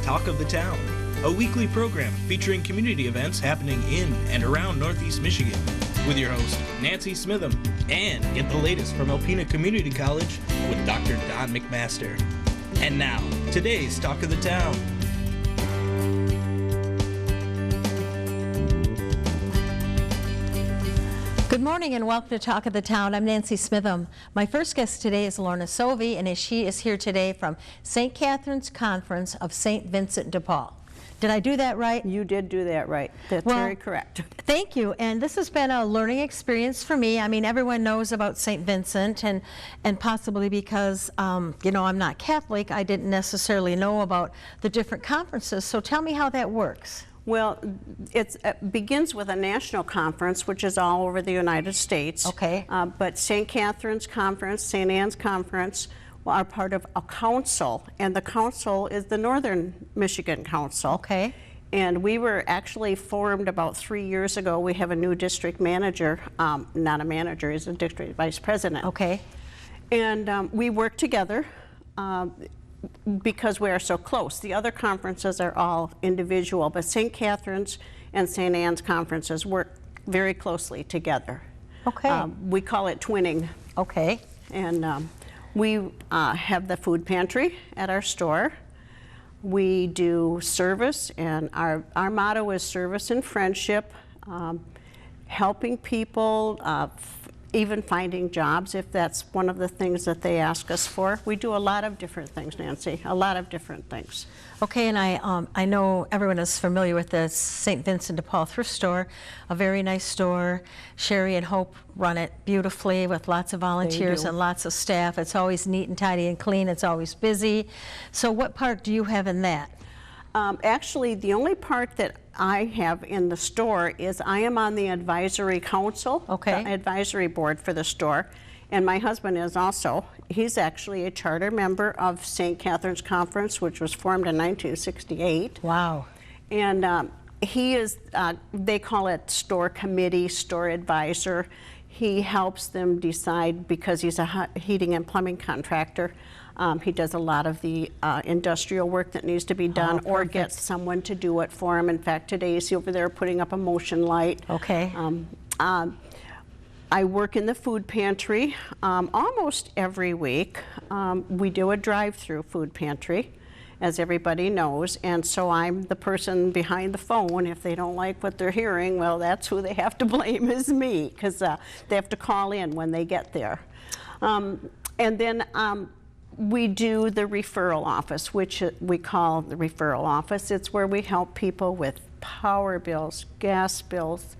Talk of the Town, a weekly program featuring community events happening in and around Northeast Michigan, with your host, Nancy Smitham, and get the latest from Alpena Community College with Dr. Don McMaster. And now, today's Talk of the Town. Good morning and welcome to Talk of the Town. I'm Nancy Smitham. My first guest today is Lorna Sovey, and she is here today from St. Catherine's Conference of St. Vincent de Paul. Did I do that right? You did do that right. That's very correct. Thank you. And this has been a learning experience for me. I mean, everyone knows about St. Vincent, and possibly because, you know, I'm not Catholic, I didn't necessarily know about the different conferences. So tell me how that works. Well, it begins with a national conference, which is all over the United States. Okay. But St. Catherine's Conference, St. Anne's Conference are part of a council, and the council is the Northern Michigan Council. Okay. And we were actually formed about 3 years ago. We have a new district manager, not a manager, he's a district vice president. Okay. And we work together. Because we are so close. The other conferences are all individual, but St. Catherine's and St. Anne's conferences work very closely together. Okay. We call it twinning. Okay. And we have the food pantry at our store. We do service, and our motto is service and friendship, helping people, even finding jobs, if that's one of the things that they ask us for. We do a lot of different things, Nancy, a lot of different things. Okay, and I know everyone is familiar with the St. Vincent de Paul thrift store, a very nice store. Sherry and Hope run it beautifully with lots of volunteers and lots of staff. It's always neat and tidy and clean. It's always busy. So what part do you have in that? Actually, the only part that I have in the store is I am on the advisory council, the advisory board for the store, and my husband is also. He's actually a charter member of St. Catherine's Conference, which was formed in 1968. Wow. And he is, they call it store committee, store advisor. He helps them decide, because he's a heating and plumbing contractor. He does a lot of the industrial work that needs to be done, or gets someone to do it for him. In fact, today he's over there putting up a motion light. Okay. I work in the food pantry almost every week. We do a drive-through food pantry, as everybody knows, and so I'm the person behind the phone. If they don't like what they're hearing, well, that's who they have to blame, is me, because they have to call in when they get there. And then we do the referral office, which we call the referral office. It's where we help people with power bills, gas bills,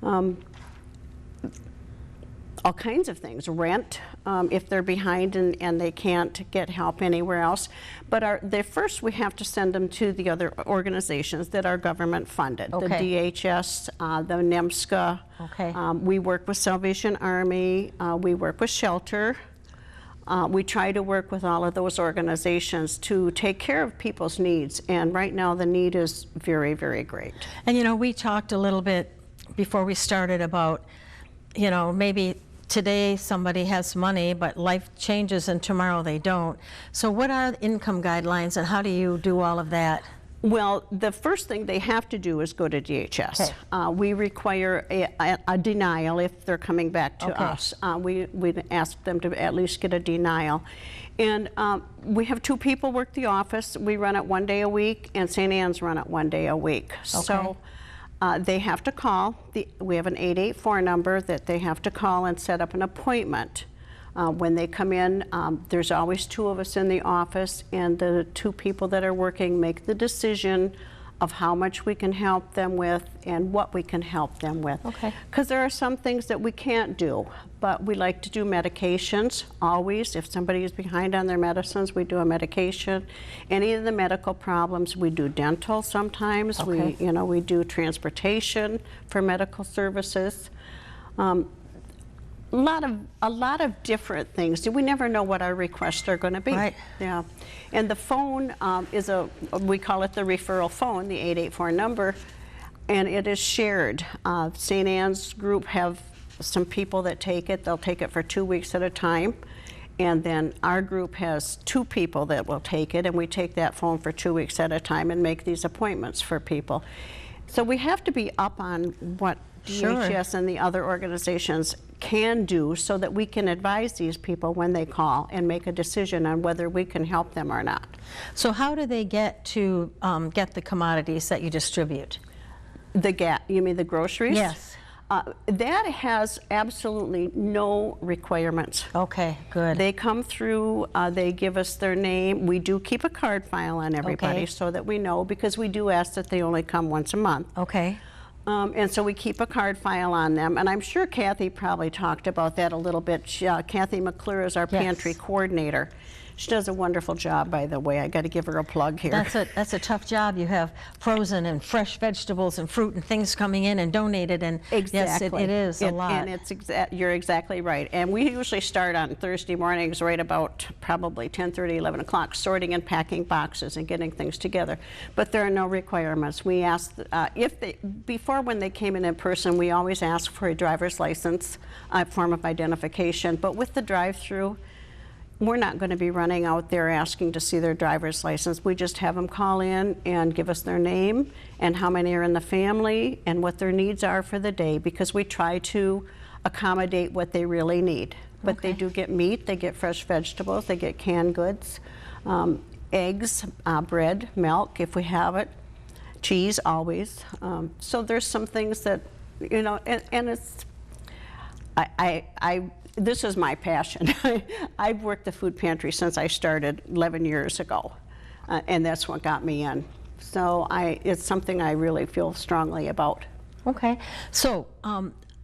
all kinds of things, rent, if they're behind and they can't get help anywhere else. But first we have to send them to the other organizations that are government funded, the DHS, the NEMSCA. Okay. We work with Salvation Army, we work with Shelter. We try to work with all of those organizations to take care of people's needs, and right now the need is very, very great. And you know, we talked a little bit before we started about, you know, maybe today somebody has money, but life changes and tomorrow they don't. So what are the income guidelines, and how do you do all of that? Well, the first thing they have to do is go to DHS. We require a denial if they're coming back to us. We ask them to at least get a denial. And we have two people work the office. We run it 1 day a week, and St. Anne's run it 1 day a week. So they have to call. We have an 884 number that they have to call and set up an appointment. When they come in, there's always two of us in the office, and the two people that are working make the decision of how much we can help them with and what we can help them with. Okay. Because there are some things that we can't do, but we like to do medications always. If somebody is behind on their medicines, we do a medication. Any of the medical problems, we do dental sometimes. Okay. We do transportation for medical services. A lot of different things. We never know what our requests are going to be. Right. Yeah. And the phone is we call it the referral phone, the 884 number, and it is shared. St. Anne's group have some people that take it. They'll take it for 2 weeks at a time. And then our group has 2 people that will take it, and we take that phone for 2 weeks at a time and make these appointments for people. So we have to be up on what DHS and the other organizations can do so that we can advise these people when they call and make a decision on whether we can help them or not. So how do they get to get the commodities that you distribute? You mean the groceries? Yes. That has absolutely no requirements. Okay, good. They come through, they give us their name. We do keep a card file on everybody Okay. so that we know, because we do ask that they only come once a month. Okay. And so we keep a card file on them, and I'm sure Kathy probably talked about that a little bit. Kathy McClure is our Pantry Coordinator. She does a wonderful job, by the way. I got to give her a plug here. That's a tough job. You have frozen and fresh vegetables and fruit and things coming in and donated, and yes, it is a lot. And you're exactly right. And we usually start on Thursday mornings right about probably 10:30, 11 o'clock, sorting and packing boxes and getting things together. But there are no requirements. We ask, before when they came in person, we always ask for a driver's license, a form of identification. But with the drive-through, we're not going to be running out there asking to see their driver's license. We just have them call in and give us their name and how many are in the family and what their needs are for the day, because we try to accommodate what they really need. But they do get meat, they get fresh vegetables, they get canned goods, eggs, bread, milk if we have it, cheese always. So there's some things that, you know, and it's, this is my passion. I've worked the food pantry since I started 11 years ago, and that's what got me in. So it's something I really feel strongly about. Okay, so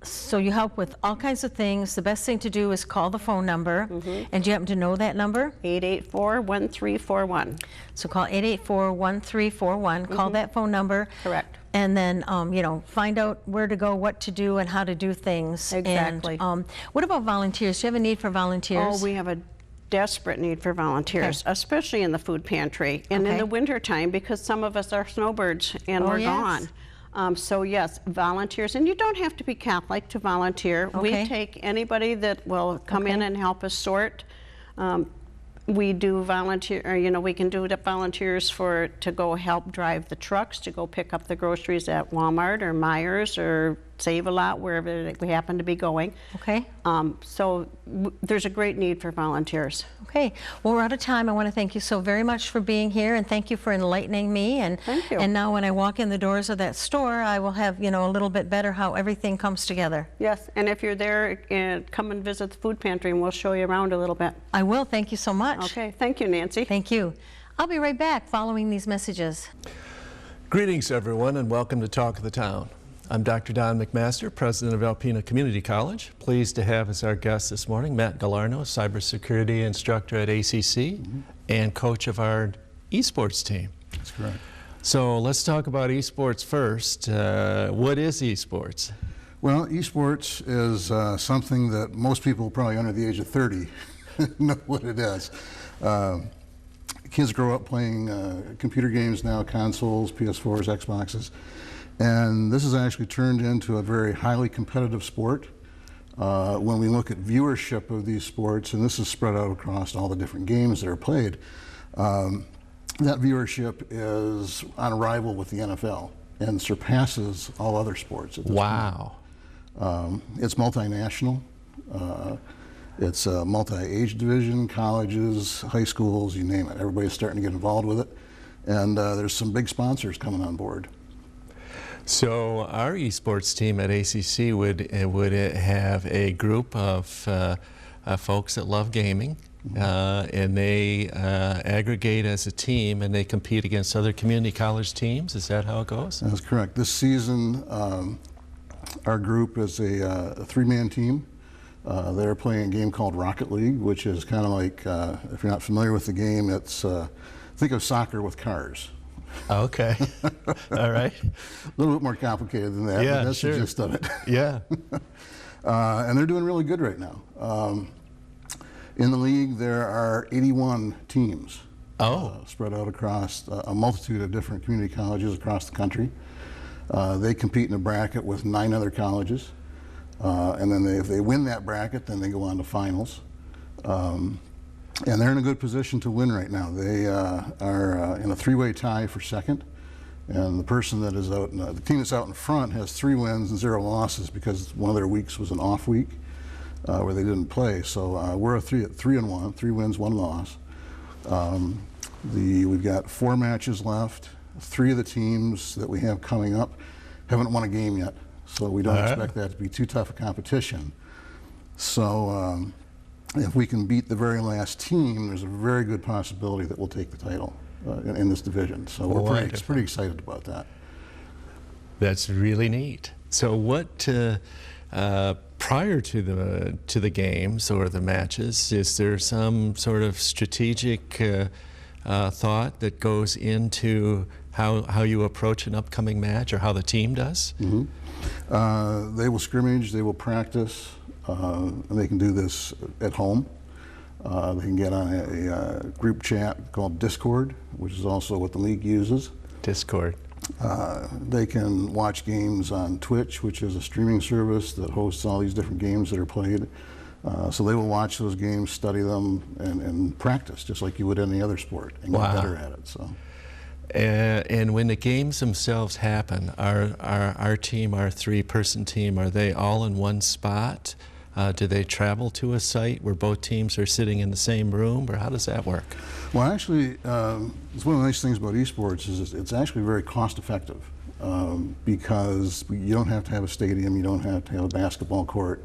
so you help with all kinds of things. The best thing to do is call the phone number, and do you happen to know that number? 884-1341. So call 884-1341. Call that phone number. Correct. And then, you know, find out where to go, what to do, and how to do things. Exactly. And what about volunteers? Do you have a need for volunteers? Oh, we have a desperate need for volunteers, especially in the food pantry and in the winter time, because some of us are snowbirds and we're gone. So yes, volunteers, and you don't have to be Catholic to volunteer. We take anybody that will come in and help us sort. We do volunteer, you know, we can do the volunteers to go help drive the trucks, to go pick up the groceries at Walmart or Myers or Save-A-Lot, wherever we happen to be going. Okay. So there's a great need for volunteers. Okay. Well, we're out of time. I want to thank you so very much for being here, and thank you for enlightening me. And thank you. And now when I walk in the doors of that store, I will have, you know, a little bit better how everything comes together. Yes, and if you're there, come and visit the food pantry, and we'll show you around a little bit. I will. Thank you so much. Okay. Thank you, Nancy. Thank you. I'll be right back following these messages. Greetings, everyone, and welcome to Talk of the Town. I'm Dr. Don McMaster, president of Alpena Community College. Pleased to have as our guest this morning Matt Galarno, cybersecurity instructor at ACC and coach of our esports team. That's correct. So let's talk about esports first. What is esports? Well, esports is something that most people probably under the age of 30 know what it is. Kids grow up playing computer games now, consoles, PS4s, Xboxes. And this has actually turned into a very highly competitive sport. When we look at viewership of these sports, and this is spread out across all the different games that are played, that viewership is on a rival with the NFL and surpasses all other sports at this Wow. point. It's multinational. It's a multi-age division, colleges, high schools, you name it. Everybody's starting to get involved with it. And there's some big sponsors coming on board. So our esports team at ACC would have a group of folks that love gaming, and they aggregate as a team and they compete against other community college teams. Is that how it goes? That's correct. This season, our group is a three-man team. They're playing a game called Rocket League, which is kind of like, if you're not familiar with the game, it's think of soccer with cars. Okay. All right. A little bit more complicated than that, Yeah, but that's sure. the gist of it. Yeah. And they're doing really good right now. In the league, there are 81 teams spread out across a multitude of different community colleges across the country. They compete in a bracket with 9 other colleges. And then if they win that bracket, then they go on to finals. And they're in a good position to win right now. They are in a three-way tie for second. And the person that is out, the team that's out in front has 3 wins and 0 losses because one of their weeks was an off week where they didn't play. So we're a 3-1, 3 wins, 1 loss. We've got 4 matches left. 3 of the teams that we have coming up haven't won a game yet, so we don't expect that to be too tough a competition. So if we can beat the very last team, there's a very good possibility that we'll take the title in this division. So we're pretty excited about that. That's really neat. So what, prior to the games or the matches, is there some sort of strategic thought that goes into how you approach an upcoming match, or how the team does? Mm-hmm. They will scrimmage, they will practice, and they can do this at home. They can get on a group chat called Discord, which is also what the league uses. Discord. They can watch games on Twitch, which is a streaming service that hosts all these different games that are played. So they will watch those games, study them, and practice, just like you would any other sport, and get better at it. So. And when the games themselves happen, our team, our 3-person team, are they all in one spot? Do they travel to a site where both teams are sitting in the same room, or how does that work? Well, actually, it's one of the nice things about esports is it's actually very cost effective because you don't have to have a stadium, you don't have to have a basketball court.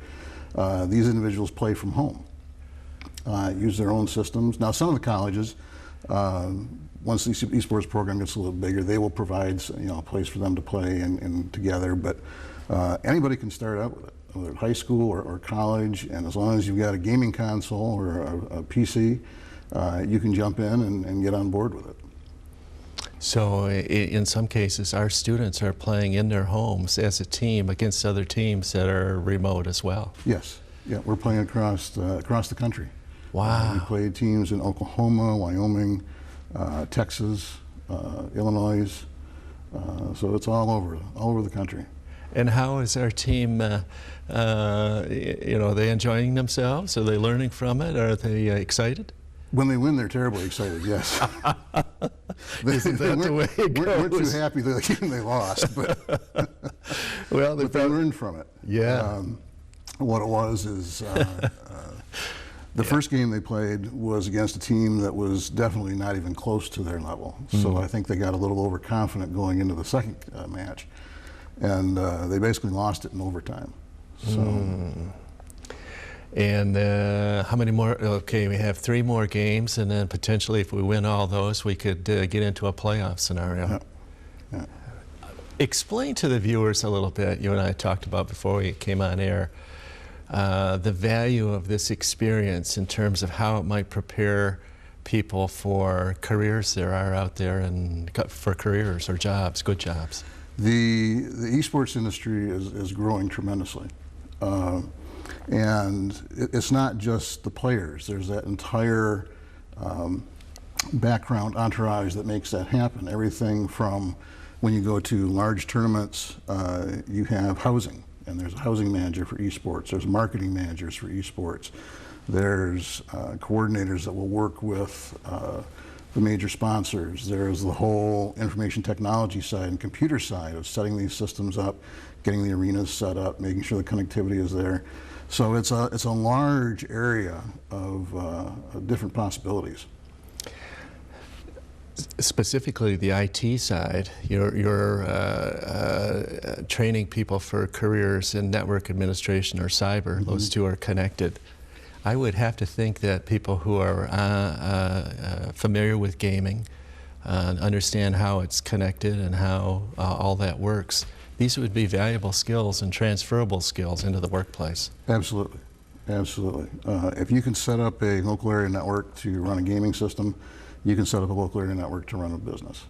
These individuals play from home, use their own systems. Now, some of the colleges, once the esports program gets a little bigger, they will provide a place for them to play and together. But anybody can start out with it, whether high school or college, and as long as you've got a gaming console or a PC, you can jump in and get on board with it. So in some cases, our students are playing in their homes as a team against other teams that are remote as well. Yes, yeah, we're playing across the country. Wow. We played teams in Oklahoma, Wyoming, Texas, Illinois, so it's all over the country. And how is our team, are they enjoying themselves? Are they learning from it? Are they excited? When they win, they're terribly excited, yes. Isn't that the way it goes? We're too happy that the game they lost, but, well, but they learned from it. Yeah. What it was is the first game they played was against a team that was definitely not even close to their level. So I think they got a little overconfident going into the second match. And they basically lost it in overtime. So. And how many more? Okay, we have 3 more games, and then potentially, if we win all those, we could get into a playoff scenario. Yeah. Yeah. Explain to the viewers a little bit. You and I talked about before we came on air the value of this experience in terms of how it might prepare people for careers there are out there, and for careers or jobs, good jobs. The esports industry is growing tremendously. And it's not just the players. There's that entire background entourage that makes that happen. Everything from when you go to large tournaments, you have housing, and there's a housing manager for esports. There's marketing managers for esports. There's coordinators that will work with the major sponsors. There's the whole information technology side and computer side of setting these systems up, getting the arenas set up, making sure the connectivity is there. So it's a large area of different possibilities. Specifically the IT side, you're training people for careers in network administration or cyber. Those two are connected. I would have to think that people who are familiar with gaming, understand how it's connected and how all that works, these would be valuable skills and transferable skills into the workplace. Absolutely, absolutely. If you can set up a local area network to run a gaming system, you can set up a local area network to run a business.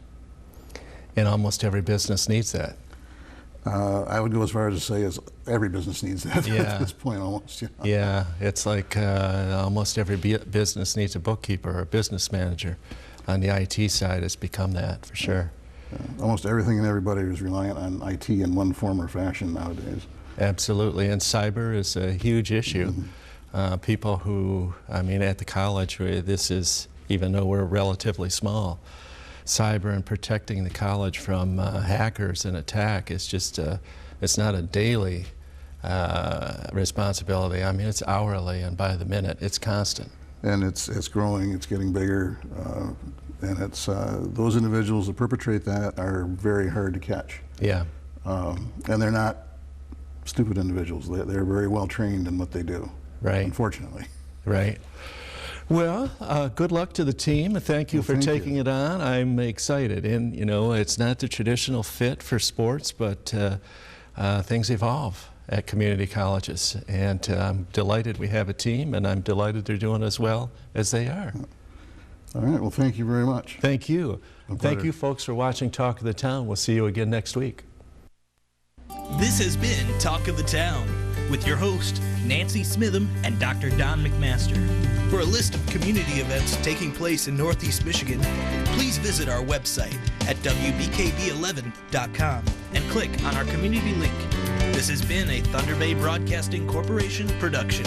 And almost every business needs that. I would go as far as to say is every business needs that at this point almost. Yeah, it's like almost every business needs a bookkeeper or a business manager. On the IT side, it's become that for sure. Almost everything and everybody is reliant on IT in one form or fashion nowadays. Absolutely, and cyber is a huge issue. people who, I mean, at the college, where this is, even though we're relatively small, cyber and protecting the college from hackers and attack is just, it's not a daily responsibility. I mean, it's hourly and by the minute. It's constant. And it's growing, it's getting bigger, and it's those individuals that perpetrate that are very hard to catch. Yeah. And they're not stupid individuals. They're very well trained in what they do. Right. Unfortunately. Right. Well, good luck to the team. Thank you for taking it on. I'm excited. And, you know, it's not the traditional fit for sports, but things evolve at community colleges. And I'm delighted we have a team, and I'm delighted they're doing as well as they are. All right. Well, thank you very much. Thank you. Thank you, folks, for watching Talk of the Town. We'll see you again next week. This has been Talk of the Town with your host, Nancy Smitham and Dr. Don McMaster. For a list of community events taking place in Northeast Michigan, please visit our website at wbkb11.com and click on our community link. This has been a Thunder Bay Broadcasting Corporation production.